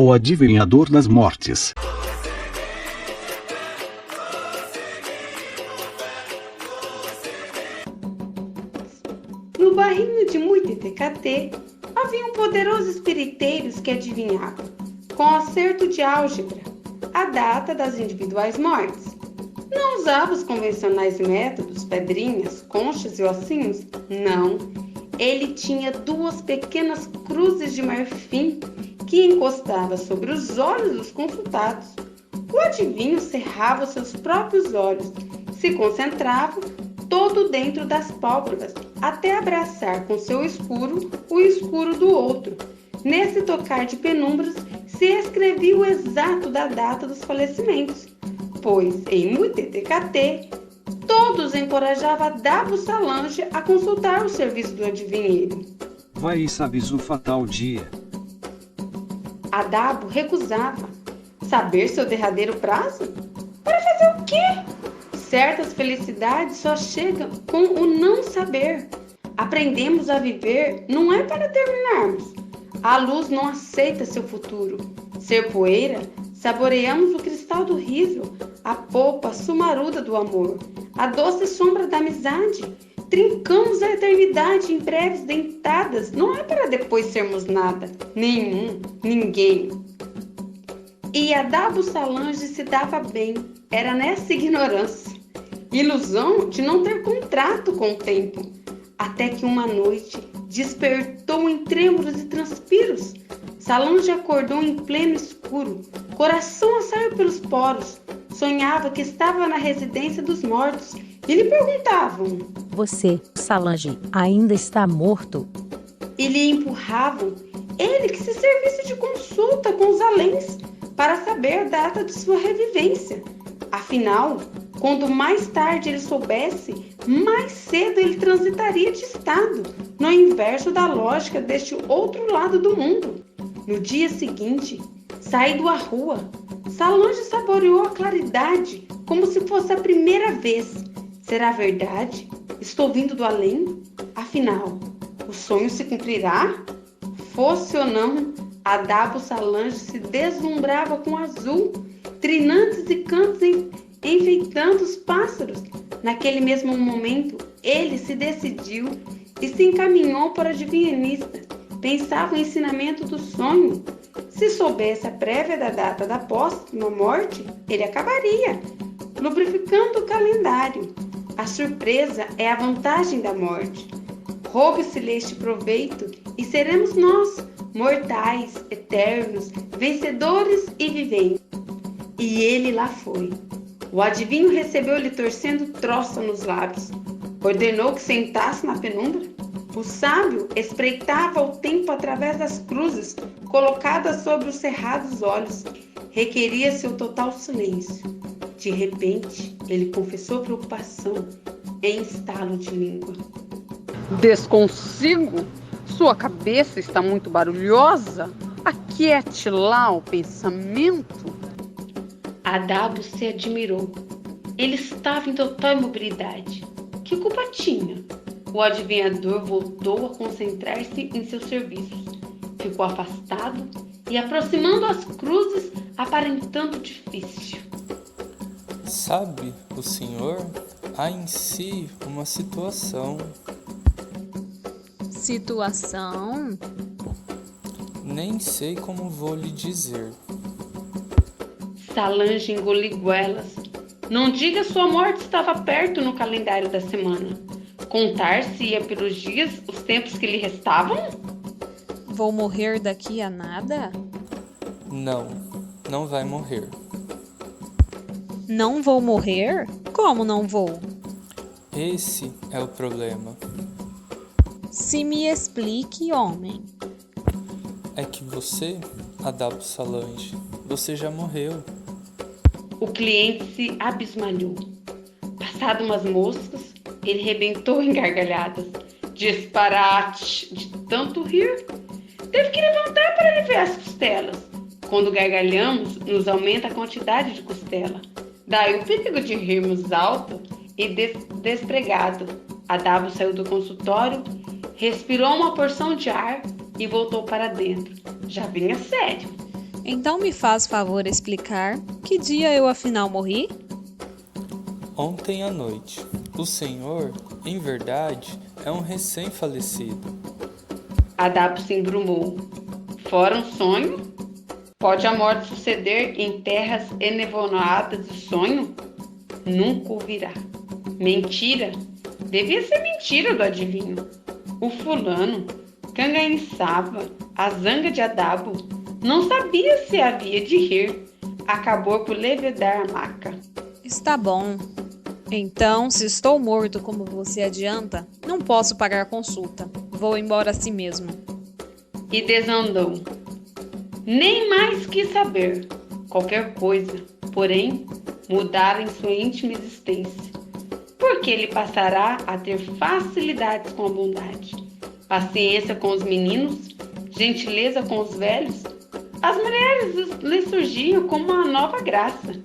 O adivinhador das mortes. No barrinho de Muitetekatê, havia um poderoso espiriteiro que adivinhava, com acerto de álgebra, a data das individuais mortes. Não usava os convencionais métodos, pedrinhas, conchas e ossinhos. Não. Ele tinha 2 pequenas cruzes de marfim que encostava sobre os olhos dos consultados. O adivinho cerrava os seus próprios olhos, se concentrava todo dentro das pálpebras, até abraçar com seu escuro o escuro do outro. Nesse tocar de penumbras se escrevia o exato da data dos falecimentos, pois em Muitetekatê todos encorajavam Adabo Salange a consultar o serviço do adivinheiro. Vai e sabes o fatal dia. Adabo recusava. Saber seu derradeiro prazo? Para fazer o quê? Certas felicidades só chegam com o não saber. Aprendemos a viver não é para terminarmos. A luz não aceita seu futuro. Ser poeira, saboreamos o cristal do riso, a polpa sumaruda do amor, a doce sombra da amizade. Trincamos a eternidade em breves dentadas, não é para depois sermos nada, nenhum, ninguém. E Adabo Salange se dava bem, era nessa ignorância, ilusão de não ter contrato com o tempo, até que uma noite despertou em trêmulos e transpiros. Salange acordou em pleno escuro, coração a sair pelos poros, sonhava que estava na residência dos mortos e lhe perguntavam: Você, Salange, ainda está morto? E lhe empurravam, ele que se servisse de consulta com os aléns para saber a data de sua revivência. Afinal, quando mais tarde ele soubesse, mais cedo ele transitaria de estado, no inverso da lógica deste outro lado do mundo. No dia seguinte, saído à rua, Salange saboreou a claridade como se fosse a primeira vez. Será verdade? Estou vindo do além? Afinal, o sonho se cumprirá? Fosse ou não, Adabo Salange se deslumbrava com azul, trinantes e cantos enfeitando os pássaros. Naquele mesmo momento, ele se decidiu e se encaminhou para o adivinhanista. Pensava o ensinamento do sonho. Se soubesse a prévia da data da póstuma morte, ele acabaria, lubrificando o calendário. A surpresa é a vantagem da morte. Roube-se-lhe este proveito e seremos nós, mortais, eternos, vencedores e viventes. E ele lá foi. O adivinho recebeu-lhe torcendo troça nos lábios. Ordenou que sentasse na penumbra. O sábio espreitava o tempo através das cruzes colocadas sobre os cerrados olhos. Requeria seu total silêncio. De repente, ele confessou preocupação em estalo de língua. Desconsigo? Sua cabeça está muito barulhosa? Aquiete lá o pensamento. Adabo se admirou. Ele estava em total imobilidade. Que culpa tinha? O adivinhador voltou a concentrar-se em seus serviços. Ficou afastado e aproximando as cruzes, aparentando difícil. Sabe, o senhor, há em si uma situação. Situação? Nem sei como vou lhe dizer. Salange engoliu goelas. Não diga sua morte estava perto no calendário da semana. Contar-se-ia pelos dias os tempos que lhe restavam? Vou morrer daqui a nada? Não vai morrer. Não vou morrer? Como não vou? Esse é o problema. Se me explique, homem. É que você, Adabo Salange, você já morreu. O cliente se abismalhou. Passado umas moscas, ele rebentou em gargalhadas. Disparate de tanto rir. Teve que levantar para lhe ver as costelas. Quando gargalhamos, nos aumenta a quantidade de costela. Daí o perigo de rirmos alto e despregado. Adabo saiu do consultório, respirou uma porção de ar e voltou para dentro. Já vinha sério. Então me faz favor explicar que dia eu afinal morri? Ontem à noite. O senhor, em verdade, é um recém-falecido. Adabo se embrumou. Fora um sonho? Pode a morte suceder em terras enevoadas de sonho? Nunca o virá. Mentira? Devia ser mentira do adivinho. O fulano, cangainçava, a zanga de Adabo, não sabia se havia de rir. Acabou por levedar a maca. Está bom. Então, se estou morto como você adianta, não posso pagar consulta. Vou embora assim mesmo. E desandou. Nem mais quis saber qualquer coisa, porém, mudar em sua íntima existência. Porque ele passará a ter facilidades com a bondade, paciência com os meninos, gentileza com os velhos. As mulheres lhe surgiam como uma nova graça,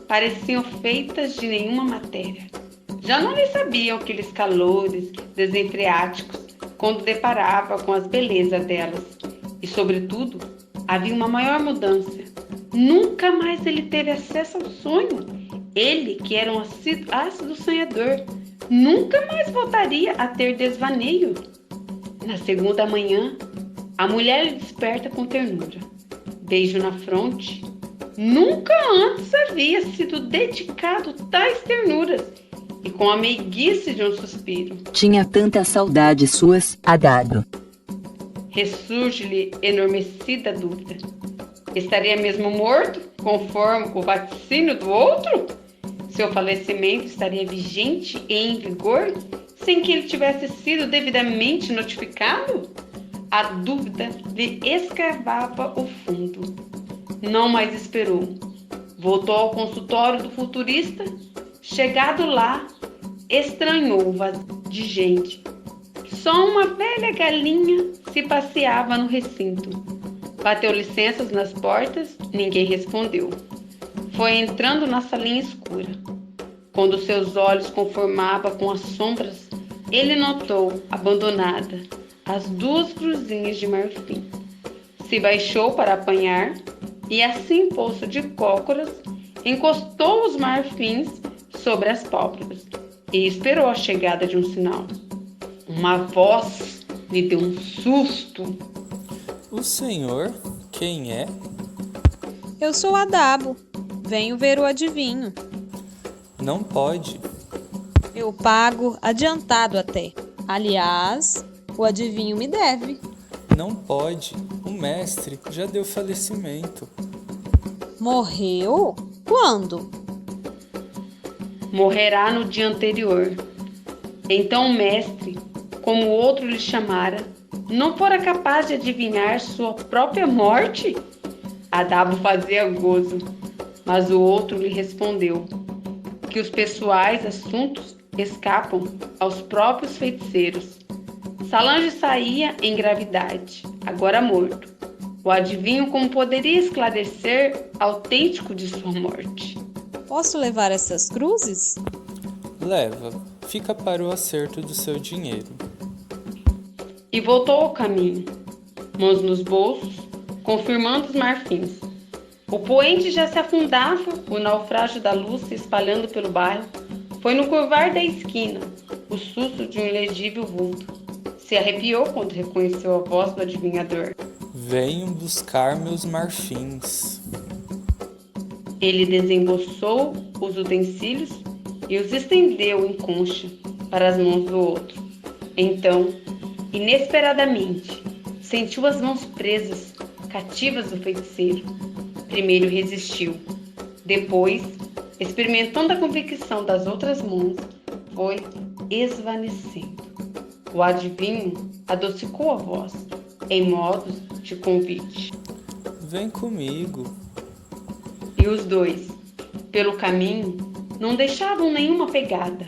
pareciam feitas de nenhuma matéria. Já não lhe sabiam aqueles calores desenfreáticos quando deparava com as belezas delas. E, sobretudo, havia uma maior mudança. Nunca mais ele teve acesso ao sonho. Ele, que era um ácido sonhador, nunca mais voltaria a ter desvaneio. Na segunda manhã, a mulher lhe desperta com ternura. Beijo na fronte. Nunca antes havia sido dedicado tais ternuras. E com a meiguice de um suspiro. Tinha tantas saudades suas, Adabo. Ressurge-lhe enormecida a dúvida. Estaria mesmo morto, conforme o vaticínio do outro? Seu falecimento estaria vigente e em vigor, sem que ele tivesse sido devidamente notificado? A dúvida lhe escavava o fundo. Não mais esperou. Voltou ao consultório do futurista. Chegado lá, estranhou o vazio de gente. Só uma velha galinha se passeava no recinto. Bateu licenças nas portas, ninguém respondeu. Foi entrando na salinha escura. Quando seus olhos conformavam com as sombras, ele notou, abandonada, as duas cruzinhas de marfim. Se baixou para apanhar e, assim posto de cócoras, encostou os marfins sobre as pálpebras e esperou a chegada de um sinal. Uma voz lhe deu um susto. O senhor, quem é? Eu sou Adabo. Venho ver o adivinho. Não pode. Eu pago adiantado até. Aliás, o adivinho me deve. Não pode. O mestre já deu falecimento. Morreu? Quando? Morrerá no dia anterior. Então o mestre, como o outro lhe chamara, não fora capaz de adivinhar sua própria morte? Adabo fazia gozo, mas o outro lhe respondeu que os pessoais assuntos escapam aos próprios feiticeiros. Salange saía em gravidade, agora morto. O adivinho como poderia esclarecer autêntico de sua morte. Posso levar essas cruzes? Leva, fica para o acerto do seu dinheiro. E voltou ao caminho, mãos nos bolsos, confirmando os marfins. O poente já se afundava, o naufrágio da luz se espalhando pelo bairro. Foi no curvar da esquina, o susto de um ilegível vulto. Se arrepiou quando reconheceu a voz do adivinhador. Venho buscar meus marfins. Ele desembolsou os utensílios e os estendeu em concha para as mãos do outro. Então, inesperadamente, sentiu as mãos presas, cativas do feiticeiro. Primeiro resistiu. Depois, experimentando a convicção das outras mãos, foi esvanecendo. O adivinho adocicou a voz, em modo de convite. Vem comigo. E os dois, pelo caminho, não deixavam nenhuma pegada.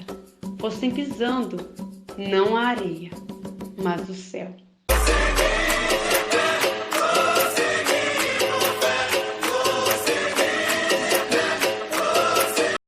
Fossem pisando, não a areia, mas o céu.